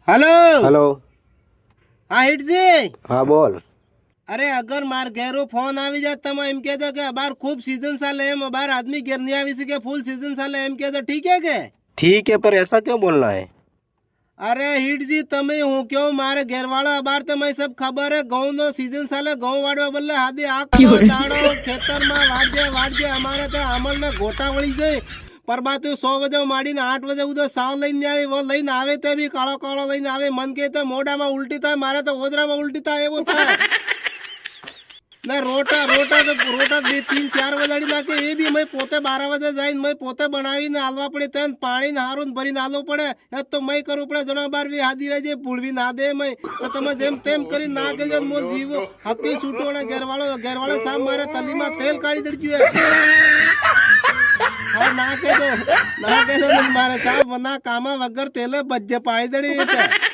Hello hello. हाँ hit जी। हाँ बोल। अरे अगर मार घेरो फोन આવી જાત તમે એમ કહેતો કે બાર ખૂબ सीजन ચાલે એમ બાર आदमी ઘેર नहीं આવી શકે फुल सीजन ચાલે એમ કહેતો ठीक है के ठीक है, पर ऐसा क्यों बोलना है? अरे हिट जी તમે હું क्यों मारे ઘેરવાળા બાર તમે सब खबर है ઘઉં નો सीजन ચાલે ઘઉં વાડવા બદલે હાદી આખો દાડો ખેતરમાં વાડજે અમારે તો આમળ ને ગોટા વળી જાય પરબાતો 100 બજે માડીને 8 બજે ઉદો સાવ લઈને આવે वो લઈને આવે તે બી કાળો કાળો લઈને આવે મન કે તો મોઢામાં ઉલટી થાય મારે તો ઓદરામાં ઉલટી થાય એવો થાય ना रोटा रोटा तो रोटा 3-4 वजाड़ी नाखे ये भी मैं पोते 12 बजे जाइन मैं पोते बनावीने आलवा पड़े तेन पानी ने हारून भरीने आलવો પડે એ તો मैं करू પડે જણા બાર વી હાદી રહેજે ભૂલવી ના દે मैं તો તમે જેમ તેમ કરી ના કેજો મોર જીવો હકી છૂટોણા ઘરવાળો સામ મારે તલીમાં તેલ કાઢી દડ્યું હા ના કેજો મારે સામ ના કામા વગર તેલે બજ્જે પાડી દડી